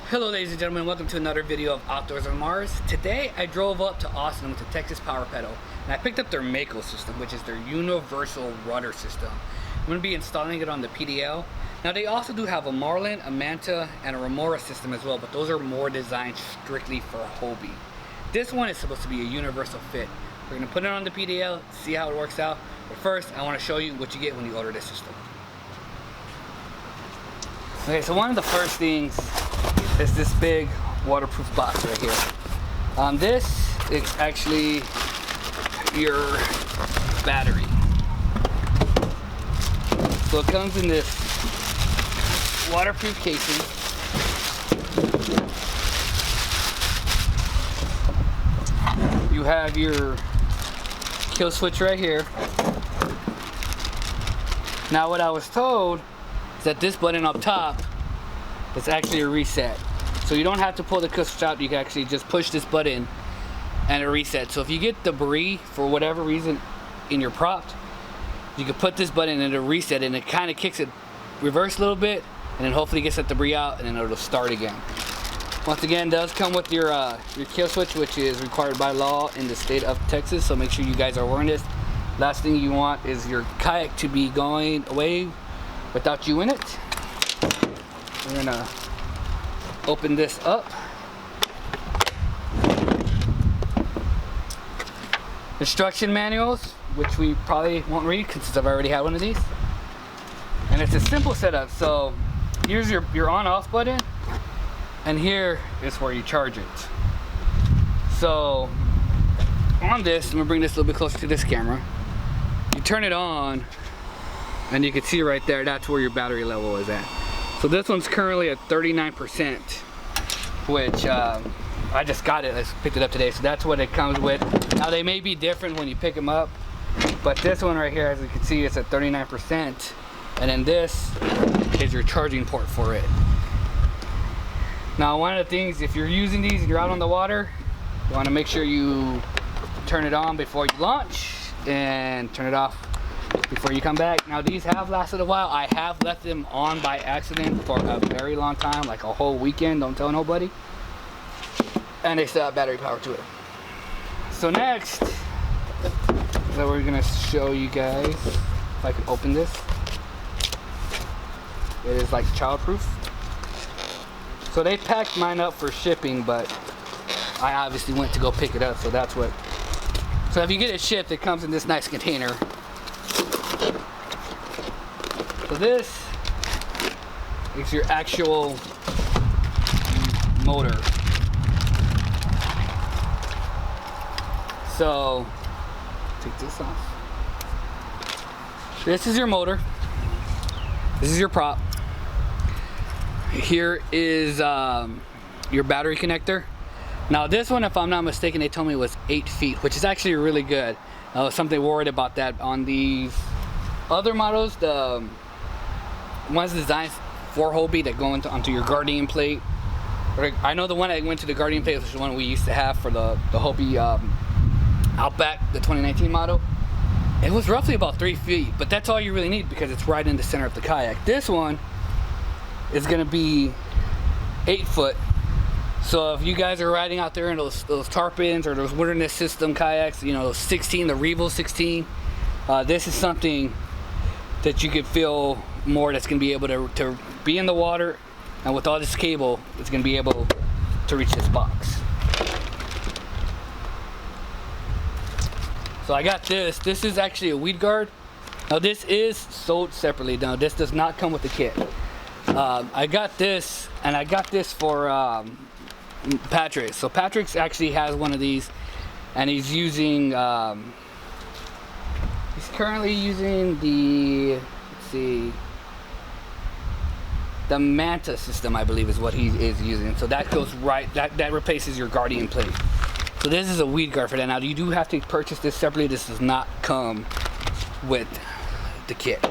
Hello ladies and gentlemen, welcome to another video of Outdoors on Mars. Today I drove up to Austin with the Texas Power Pedal and I picked up their Mako system, which is their universal rudder system. I'm going to be installing it on the PDL. Now they also do have a Marlin, a Manta, and a Remora system as well, but those are more designed strictly for Hobie. This one is supposed to be a universal fit. We're going to put it on the PDL, see how it works out, but first I want to show you what you get when you order this system. Okay, so one of the first things is this big waterproof box right here. This is actually your battery. So it comes in this waterproof casing. You have your kill switch right here. Now what I was told is that this button up top is actually a reset. So you don't have to pull the kill switch out, you can actually just push this button and it resets. So if you get debris for whatever reason in your prop, you can put this button and it'll reset and it kind of kicks it reverse a little bit and then hopefully gets that debris out and then it'll start again. Once again, it does come with your kill switch, which is required by law in the state of Texas, so make sure you guys are wearing this. Last thing you want is your kayak to be going away without you in it. We're gonna open this up. Instruction manuals, which we probably won't read since I've already had one of these. And it's a simple setup. So here's your on-off button, and here is where you charge it. So on this, I'm gonna bring this a little bit closer to this camera. You turn it on, and you can see right there, that's where your battery level is at. So this one's currently at 39%, which I just got it, I picked it up today, so that's what it comes with. Now they may be different when you pick them up, but this one right here, as you can see, it's at 39%, and then this is your charging port for it. Now one of the things, if you're using these and you're out on the water, you want to make sure you turn it on before you launch and turn it off before you come back. Now these have lasted a while. I have left them on by accident for a very long time, like a whole weekend, don't tell nobody, and they still have battery power to it. So next, that we're gonna show you guys, if I can open this, it is like childproof. So they packed mine up for shipping, but I obviously went to go pick it up, so that's what. So if you get it shipped, it comes in this nice container. So this is your actual motor. So take this off. This is your motor. This is your prop. Here is your battery connector. Now this one, if I'm not mistaken, they told me was 8 feet, which is actually really good. I was something worried about that on these other models, the ones designed for Hobie that go onto your Guardian plate. I know the one that went to the Guardian plate was the one we used to have for the Hobie Outback, the 2019 model. It was roughly about 3 feet, but that's all you really need because it's right in the center of the kayak. This one is going to be 8 foot. So if you guys are riding out there in those tarpons or those wilderness system kayaks, you know, those 16, the Revo 16, this is something that you could feel more, that's going to be able to be in the water, and with all this cable, it's going to be able to reach this box. So I got this. This is actually a weed guard. Now this is sold separately. Now this does not come with the kit. I got this, and I got this for Patrick. So Patrick actually has one of these, and he's using, he's currently using the, let's see, the Manta system, I believe is what he is using. So that goes right, that replaces your Guardian plate. So this is a weed guard for that. Now you do have to purchase this separately. This does not come with the kit.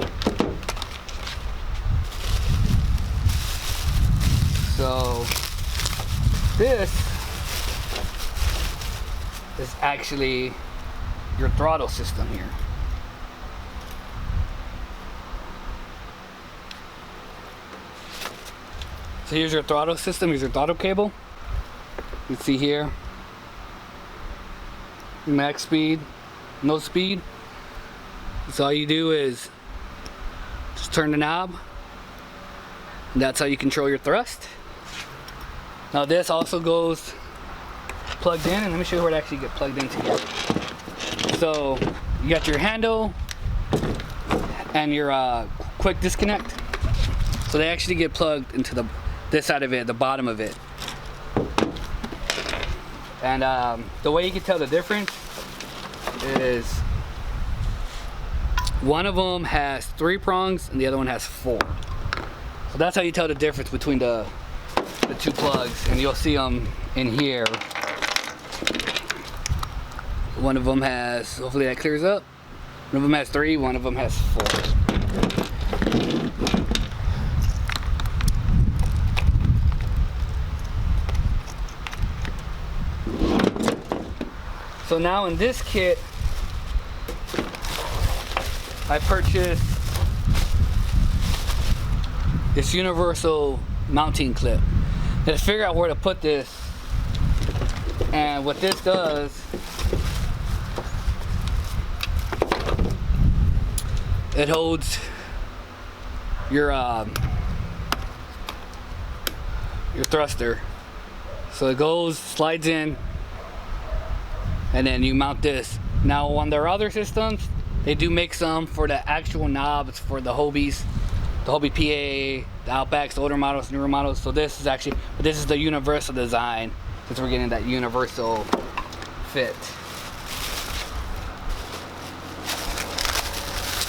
So this is actually your throttle system here. So here's your throttle system, here's your throttle cable. You can see here, max speed, no speed. So all you do is just turn the knob. And that's how you control your thrust. Now this also goes plugged in, and let me show you where it actually gets plugged into here. So you got your handle and your quick disconnect. So they actually get plugged into this side of it, the bottom of it. And the way you can tell the difference is one of them has 3 prongs and the other one has 4. So that's how you tell the difference between the 2 plugs, and you'll see them in here. One of them has, hopefully that clears up. One of them has 3, one of them has 4. So now in this kit, I purchased this universal mounting clip. I had to figure out where to put this, and what this does, it holds your thruster. So it goes, slides in, and then you mount this. Now on their other systems, they do make some for the actual knobs for the Hobies, the Hobie PA, the Outbacks, the older models, newer models. So this is actually, but this is the universal design, since we're getting that universal fit.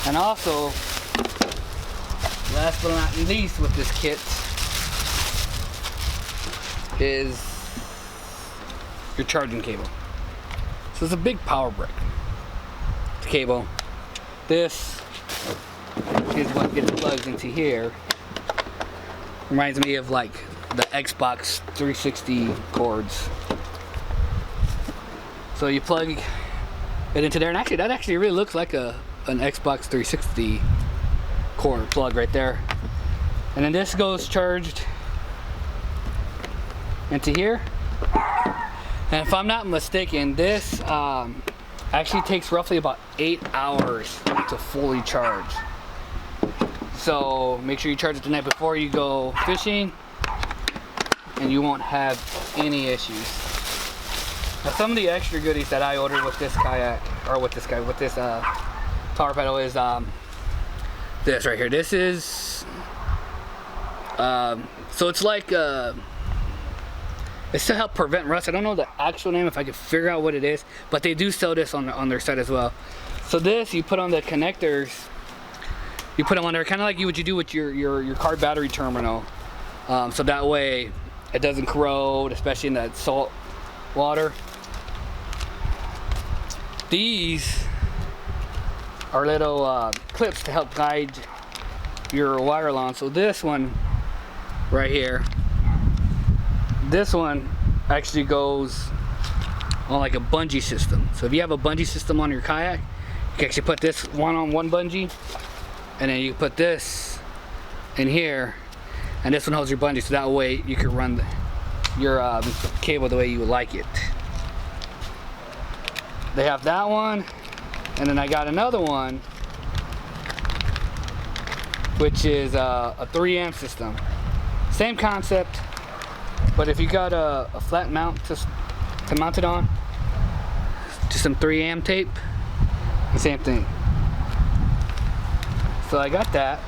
And also, last but not least with this kit is your charging cable. So it's a big power brick. The cable. This is what gets plugged into here. Reminds me of like the Xbox 360 cords. So you plug it into there, and actually that actually really looks like an Xbox 360 cord plug right there. And then this goes charged into here. And if I'm not mistaken, this actually takes roughly about 8 hours to fully charge. So make sure you charge it the night before you go fishing, and you won't have any issues. Now some of the extra goodies that I ordered with this kayak, or with this power pedal, is this right here. This is so it's like it's to help prevent rust. I don't know the actual name, if I could figure out what it is, but they do sell this on their site as well. So this, you put on the connectors, you put them on there kind of like what you do with your car battery terminal, so that way it doesn't corrode, especially in that salt water. These are little clips to help guide your wire along. So this one right here, this one actually goes on like a bungee system. So if you have a bungee system on your kayak, you can actually put this one on one bungee, and then you put this in here, and this one holds your bungee, so that way you can run your cable the way you would like it. They have that one, and then I got another one, which is a 3 amp system. Same concept, but if you got a flat mount to mount it on, just some 3 amp tape, the same thing. So I got that.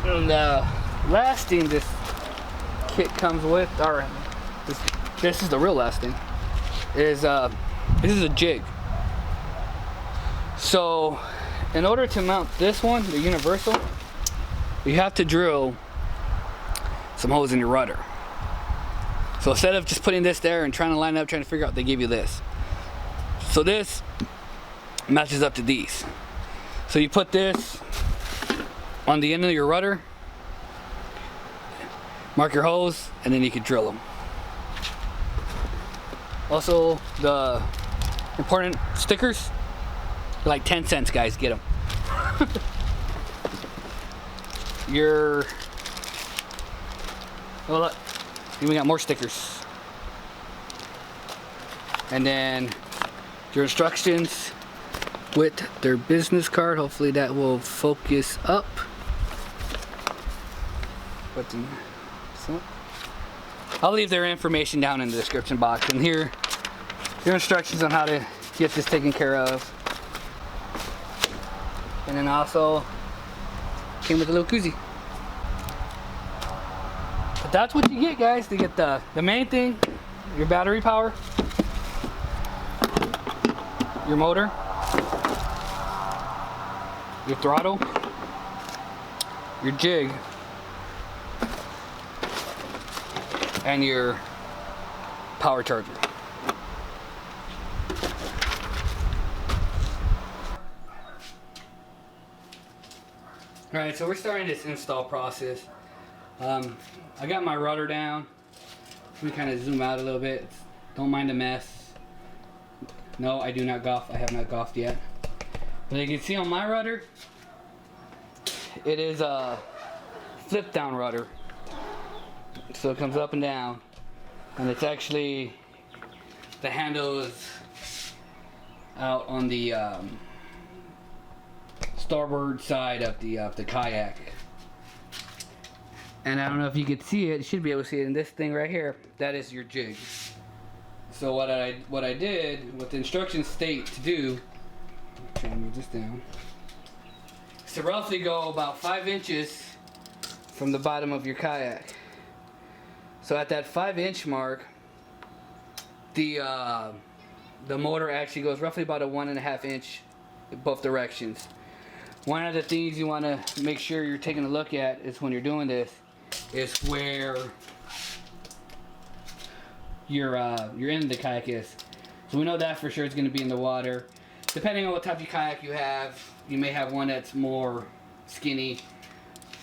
And last thing this kit comes with, or this is the real last thing, is this is a jig. So in order to mount this one, the universal, you have to drill some holes in your rudder. So instead of just putting this there and trying to line it up, trying to figure out, they give you this. So this matches up to these. So you put this on the end of your rudder, mark your holes, and then you can drill them. Also, the important stickers, like 10 cents, guys, get them. your, well, look, we got more stickers. And then your instructions with their business card. Hopefully that will focus up. I'll leave their information down in the description box, and here your instructions on how to get this taken care of. And then also came with a little koozie. But that's what you get, guys. To get the main thing, your battery power, your motor, your throttle, your jig, and your power charger. Alright, so we're starting this install process. I got my rudder down. Let me kind of zoom out a little bit. Don't mind the mess. No, I do not golf. I have not golfed yet. But you can see on my rudder, it is a flip down rudder. So it comes up and down. And it's actually, the handle is out on the starboard side of the kayak. And I don't know if you could see it. You should be able to see it in this thing right here. That is your jig. So what I did, what the instructions state to do, I'm trying to move this down, is to roughly go about 5 inches from the bottom of your kayak. So at that 5-inch mark, the motor actually goes roughly about a 1.5 inch in both directions. One of the things you want to make sure you're taking a look at is when you're doing this, is where your end of the kayak is. So we know that for sure it's going to be in the water. Depending on what type of kayak you have, you may have one that's more skinny,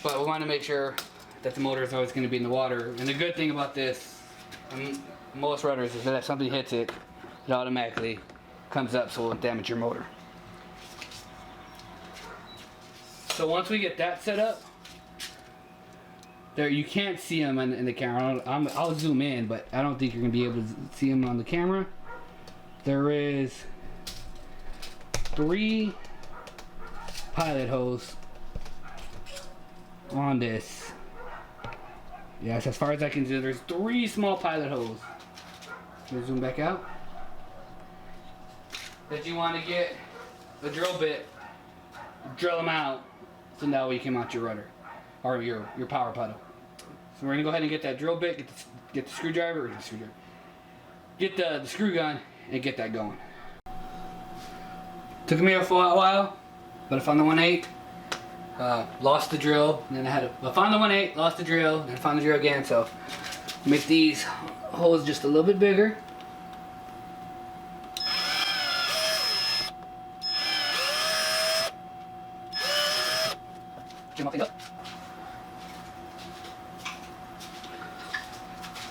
but we want to make sure that the motor is always going to be in the water. And the good thing about this, most rudders, is that if something hits it, it automatically comes up, so it won't damage your motor. So once we get that set up, there, you can't see them in the camera. I'll zoom in, but I don't think you're going to be able to see them on the camera. There is 3 pilot hose on this. Yes, as far as I can do, there's 3 small pilot hose. Let me zoom back out. That you want to get the drill bit, drill them out, so now you can mount your rudder or your power pedal. So we're gonna go ahead and get that drill bit, get the screwdriver, get the screw gun, and get that going. Took me a while, but I found the 1/8. Lost the drill, and then I found the 1/8, lost the drill, and then found the drill again. So make these holes just a little bit bigger. Up.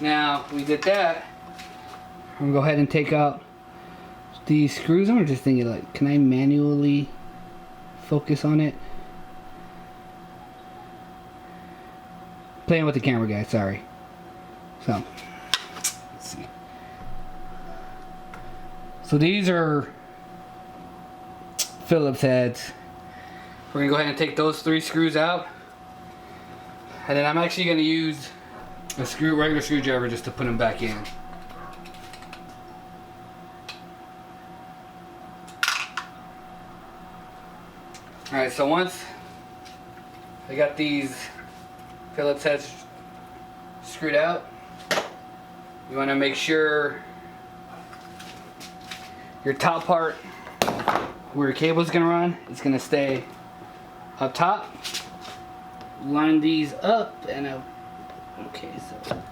Now we did that, I'm gonna go ahead and take out these screws. I'm just thinking, like, can I manually focus on it? Playing with the camera, guys, sorry. So let's see. So these are Phillips heads. We're gonna go ahead and take those 3 screws out, and then I'm actually gonna use a regular screwdriver just to put them back in. Alright, so once I got these Phillips heads screwed out, you want to make sure your top part where your cable is going to run is going to stay up top. Line these up and okay, so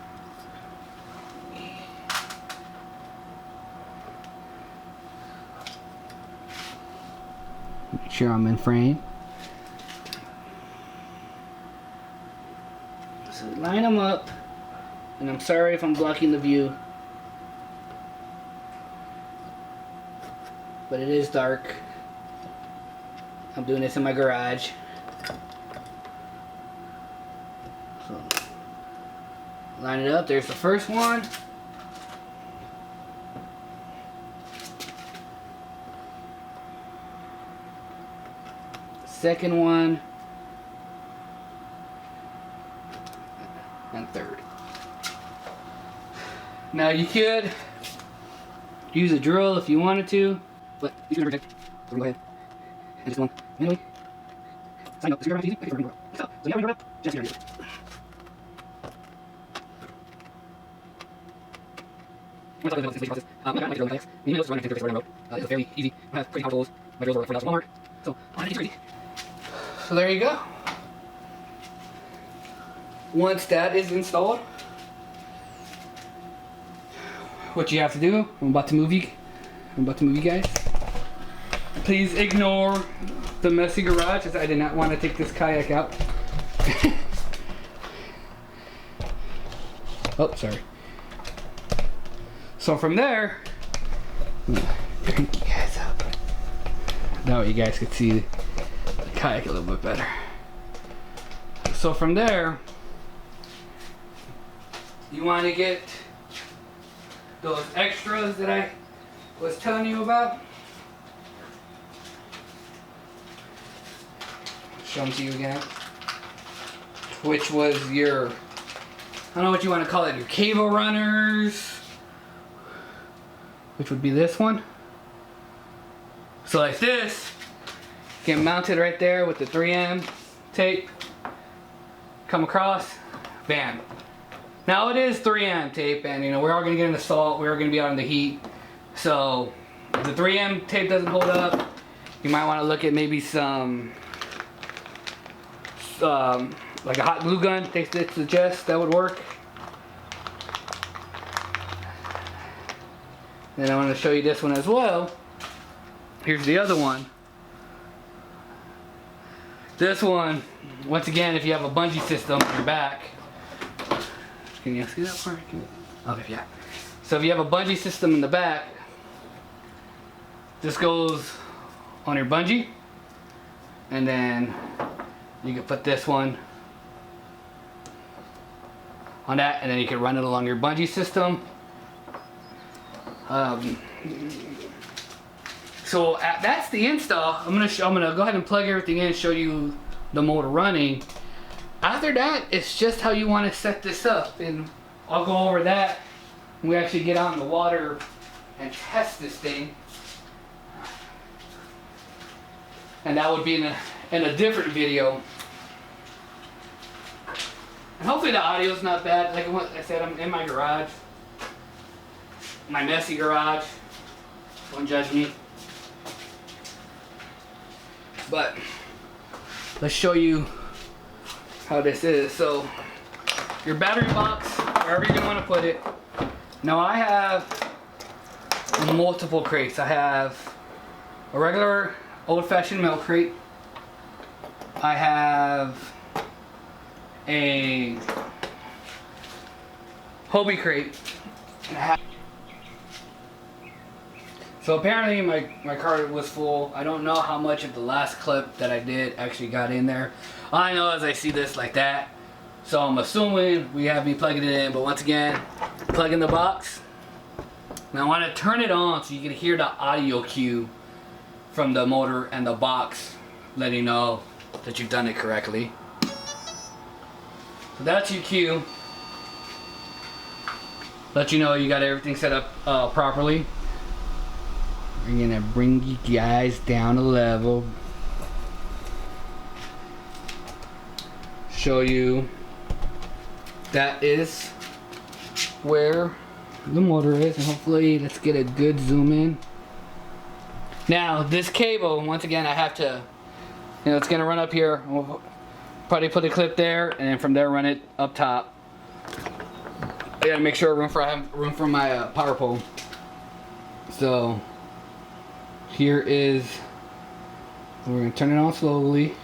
make sure I'm in frame. So line them up, and I'm sorry if I'm blocking the view, but it is dark. I'm doing this in my garage. line it up. There's the first one. Second one. And third. Now you could use a drill if you wanted to, but you can reject. So go ahead and just go on manually. Side note, this is easy. So you have a just here. I'm going to talk about this process. I got my drill kayaks. Even though it's running 10 road, it's very easy. I have pretty powerful tools. My drills are $40 from Walmart. So it's crazy. So there you go. Once that is installed, what you have to do, I'm about to move you guys. Please ignore the messy garage, as I did not want to take this kayak out. Oh, sorry. So from there, crank you guys up. Now you guys can see the kayak a little bit better. So from there, you want to get those extras that I was telling you about. Show them to you again. Which was your, I don't know what you want to call it, your cable runners. Which would be this one. So like this, get mounted right there with the 3M tape. Come across, bam. Now it is 3M tape, and you know we're all gonna get in the salt. We're gonna be out in the heat. So if the 3M tape doesn't hold up, you might want to look at maybe some like a hot glue gun. They suggest that would work. Then I want to show you this one as well. Here's the other one. This one, once again, if you have a bungee system on your back. Can you see that part? Okay, yeah. So if you have a bungee system in the back, this goes on your bungee, and then you can put this one on that, and then you can run it along your bungee system. So that's the install. I'm gonna go ahead and plug everything in and show you the motor running. After that, it's just how you want to set this up, and I'll go over that when we actually get out in the water and test this thing. And that would be in a different video. And hopefully the audio's not bad. Like I said, I'm in my garage. My messy garage. Don't judge me. But let's show you how this is. So your battery box, wherever you want to put it. Now I have multiple crates. I have a regular old-fashioned milk crate. I have a Hobie crate. So apparently my cart was full. I don't know how much of the last clip that I did actually got in there. All I know is I see this like that. So I'm assuming we have me plugging it in. But once again, plug in the box. Now I want to turn it on so you can hear the audio cue from the motor and the box, letting you know that you've done it correctly. So that's your cue. Let you know you got everything set up properly. We're gonna bring you guys down a level. Show you that is where the motor is, and hopefully let's get a good zoom in. Now this cable, once again, I have to, it's gonna run up here. We'll probably put a clip there, and then from there run it up top. I gotta make sure I have room for my power pole. So here is, we're gonna turn it on slowly.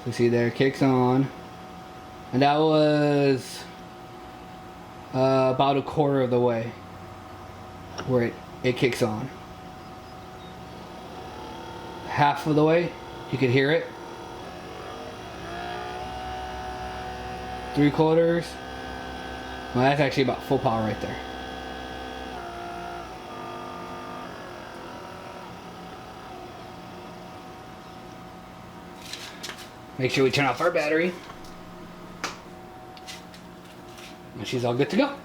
So see there, it kicks on. And that was about a quarter of the way where it kicks on. Half of the way, you could hear it. 3/4. Well, that's actually about full power right there. Make sure we turn off our battery. And she's all good to go.